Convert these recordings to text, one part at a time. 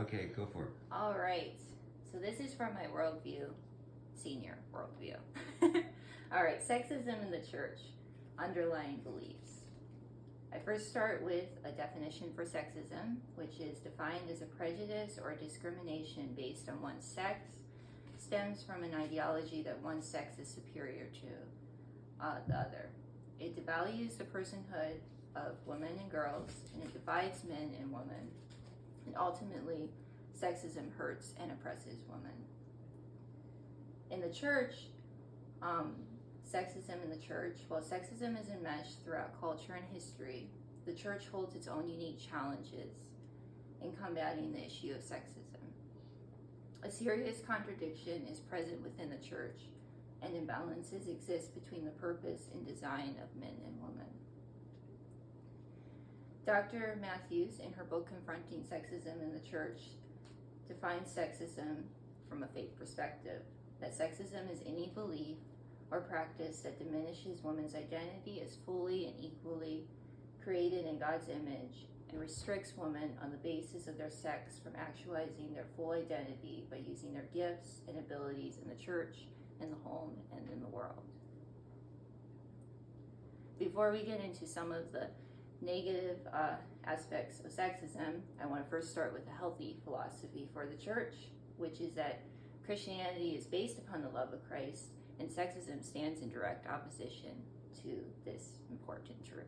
Okay, go for it. All right. So this is from my worldview, senior worldview. All right, sexism in the church, underlying beliefs. I first start with a definition for sexism, which is defined as a prejudice or discrimination based on one's sex, stems from an ideology that one sex is superior to the other. It devalues the personhood of women and girls, and it divides men and women. And ultimately, sexism hurts and oppresses women. In the church, sexism in the church, while sexism is enmeshed throughout culture and history, the church holds its own unique challenges in combating the issue of sexism. A serious contradiction is present within the church, and imbalances exist between the purpose and design of men and women. Dr. Matthews, in her book Confronting Sexism in the Church, defines sexism from a faith perspective, that sexism is any belief or practice that diminishes women's identity as fully and equally created in God's image and restricts women on the basis of their sex from actualizing their full identity by using their gifts and abilities in the church, in the home, and in the world. Before we get into some of the negative aspects of sexism, I want to first start with a healthy philosophy for the church, which is that Christianity is based upon the love of Christ, and sexism stands in direct opposition to this important truth.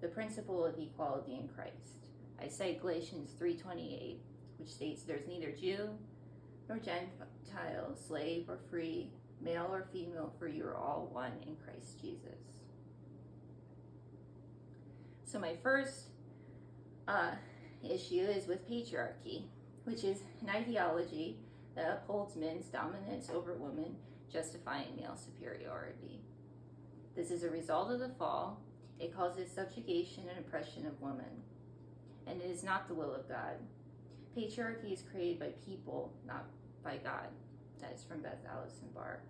The principle of equality in Christ. I cite Galatians 3:28, which states, "There's neither Jew nor Gentile, slave or free, male or female, for you are all one in Christ Jesus." So my first issue is with patriarchy, which is an ideology that upholds men's dominance over women, justifying male superiority. This is a result of the fall. It causes subjugation and oppression of women, and it is not the will of God. Patriarchy is created by people, not by God. That is from Beth Allison Barr.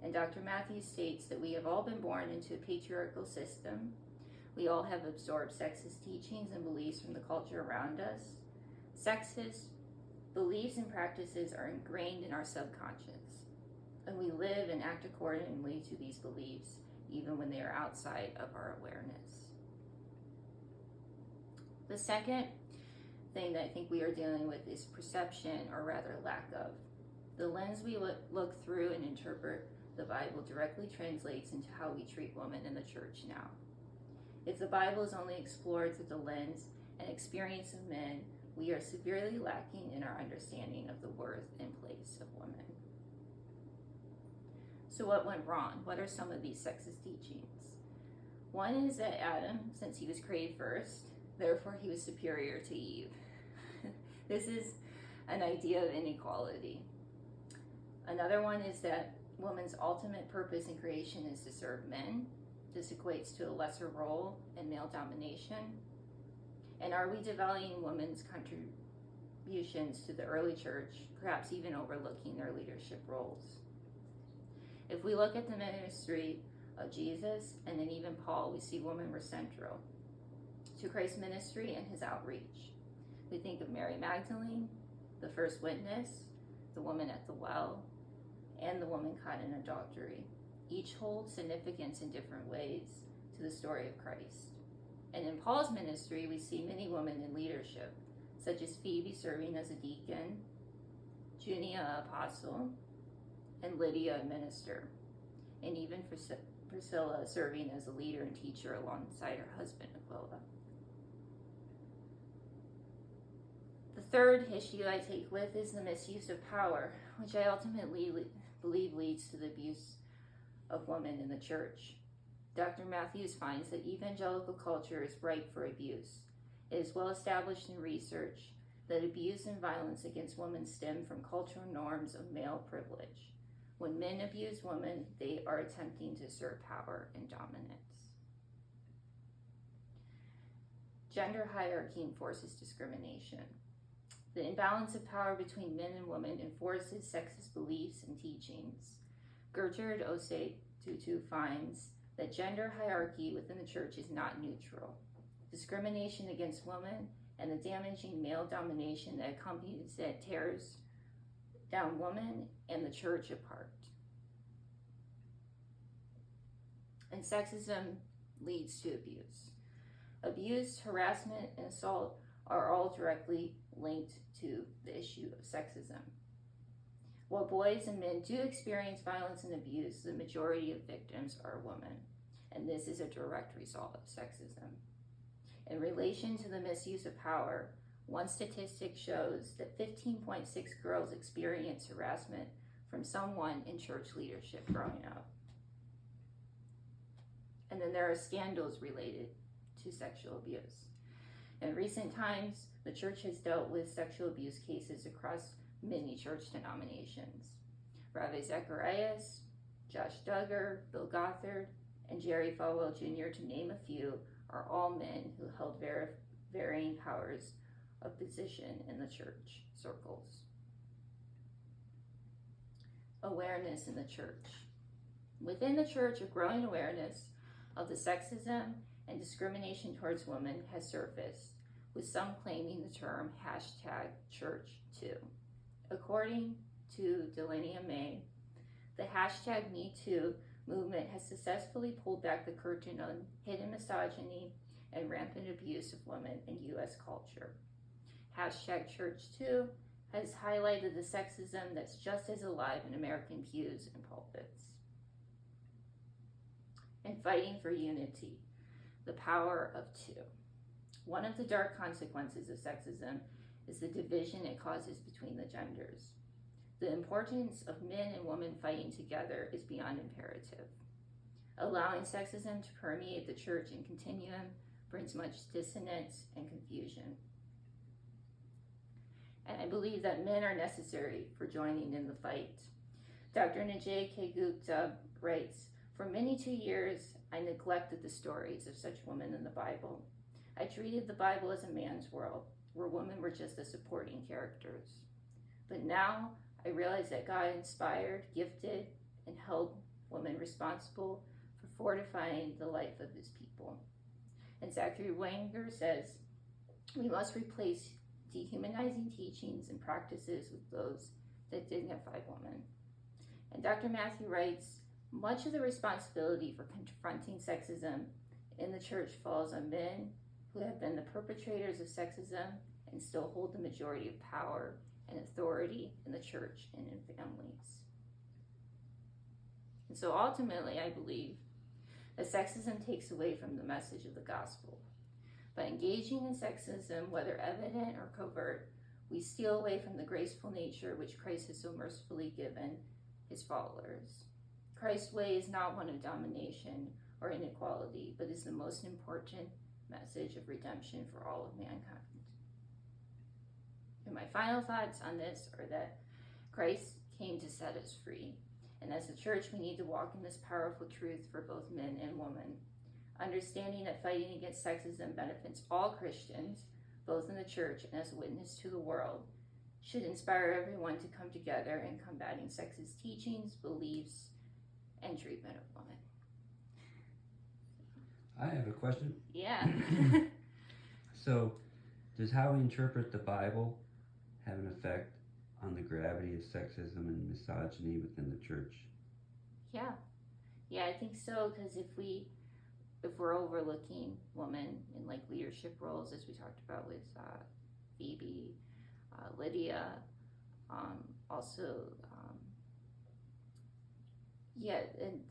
And Dr. Matthews states that we have all been born into a patriarchal system. We all have absorbed sexist teachings and beliefs from the culture around us. Sexist beliefs and practices are ingrained in our subconscious, and we live and act accordingly to these beliefs, even when they are outside of our awareness. The second thing that I think we are dealing with is perception, or rather lack of. The lens we look through and interpret the Bible directly translates into how we treat women in the church now. If the Bible is only explored through the lens and experience of men, we are severely lacking in our understanding of the worth and place of women. So what went wrong? What are some of these sexist teachings? One is that Adam, since he was created first, therefore he was superior to Eve. This is an idea of inequality. Another one is that woman's ultimate purpose in creation is to serve men. This equates to a lesser role in male domination. And are we devaluing women's contributions to the early church, perhaps even overlooking their leadership roles? If we look at the ministry of Jesus and then even Paul, we see women were central to Christ's ministry and his outreach. We think of Mary Magdalene, the first witness, the woman at the well, and the woman caught in adultery. Each holds significance in different ways to the story of Christ. And in Paul's ministry, we see many women in leadership, such as Phoebe serving as a deacon, Junia, apostle, and Lydia, a minister, and even Priscilla serving as a leader and teacher alongside her husband, Aquila. The third issue I take with is the misuse of power, which I ultimately believe leads to the abuse of women in the church. Dr. Matthews finds that evangelical culture is ripe for abuse. It is well established in research that abuse and violence against women stem from cultural norms of male privilege. When men abuse women, they are attempting to assert power and dominance. Gender hierarchy enforces discrimination. The imbalance of power between men and women enforces sexist beliefs and teachings. Gertrude Osei Tutu finds that gender hierarchy within the church is not neutral. Discrimination against women and the damaging male domination that accompanies it tears down woman and the church apart. And sexism leads to abuse. Abuse, harassment, and assault are all directly linked to the issue of sexism. While boys and men do experience violence and abuse, the majority of victims are women, and this is a direct result of sexism. In relation to the misuse of power, one statistic shows that 15.6 girls experience harassment from someone in church leadership growing up. And then there are scandals related to sexual abuse. In recent times, the church has dealt with sexual abuse cases across many church denominations. Ravi Zacharias, Josh Duggar, Bill Gothard, and Jerry Falwell Jr., to name a few, are all men who held varying powers of position in the church circles. Awareness in the church. Within the church, a growing awareness of the sexism and discrimination towards women has surfaced, with some claiming the term #ChurchToo. According to Delaney May, the #MeToo movement has successfully pulled back the curtain on hidden misogyny and rampant abuse of women in U.S. culture. #ChurchToo has highlighted the sexism that's just as alive in American pews and pulpits. And fighting for unity, the power of two. One of the dark consequences of sexism is the division it causes between the genders. The importance of men and women fighting together is beyond imperative. Allowing sexism to permeate the church and continuum brings much dissonance and confusion. And I believe that men are necessary for joining in the fight. Dr. Najee K. Gupta writes, "For many 2 years, I neglected the stories of such women in the Bible. I treated the Bible as a man's world, where women were just the supporting characters. But now I realize that God inspired, gifted, and held women responsible for fortifying the life of his people." And Zachary Wenger says, "We must replace dehumanizing teachings and practices with those that dignify women." And Dr. Matthew writes, "Much of the responsibility for confronting sexism in the church falls on men who have been the perpetrators of sexism and still hold the majority of power and authority in the church and in families." And so ultimately, I believe that sexism takes away from the message of the gospel. By engaging in sexism, whether evident or covert, we steal away from the graceful nature which Christ has so mercifully given his followers. Christ's way is not one of domination or inequality, but is the most important message of redemption for all of mankind. And my final thoughts on this are that Christ came to set us free. And as a church, we need to walk in this powerful truth for both men and women. Understanding that fighting against sexism benefits all Christians, both in the church and as a witness to the world, should inspire everyone to come together in combating sexist teachings, beliefs, and treatment of women. I have a question. Yeah. So, does how we interpret the Bible have an effect on the gravity of sexism and misogyny within the church? Yeah, I think so, because if we're overlooking women in like leadership roles, as we talked about with Phoebe, Lydia, also and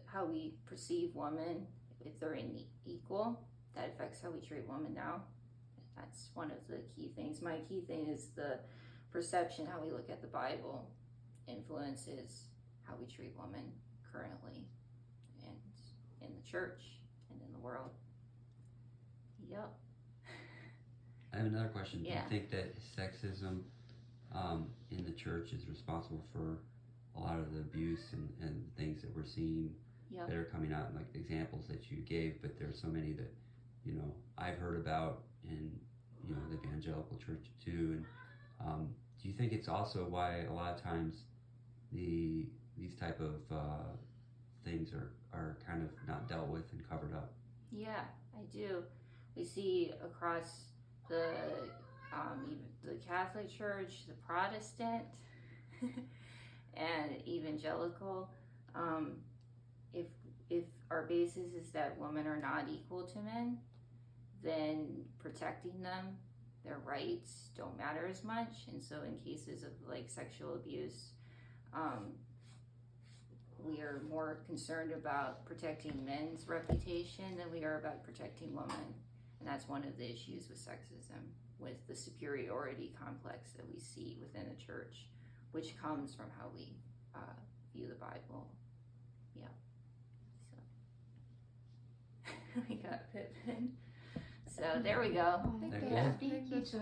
how we perceive women, if they're equal, that affects how we treat women now. That's one of the key things. My key thing is the perception, how we look at the Bible influences how we treat women currently and in the church and in the world. Yep. I have another question. Yeah. Do you think that sexism in the church is responsible for a lot of the abuse and things that we're seeing that are coming out, like the examples that you gave, but there's so many that, I've heard about in, the evangelical church too. And do you think it's also why a lot of times these type of things are kind of not dealt with and covered up? Yeah, I do. We see across even the Catholic Church, the Protestant, and evangelical, if our basis is that women are not equal to men, then protecting them, their rights don't matter as much. And so in cases of like sexual abuse, we are more concerned about protecting men's reputation than we are about protecting women. And that's one of the issues with sexism, with the superiority complex that we see within the church, which comes from how we view the Bible. Yeah. So we got Pippin. So there we go. Thank you. Thank you so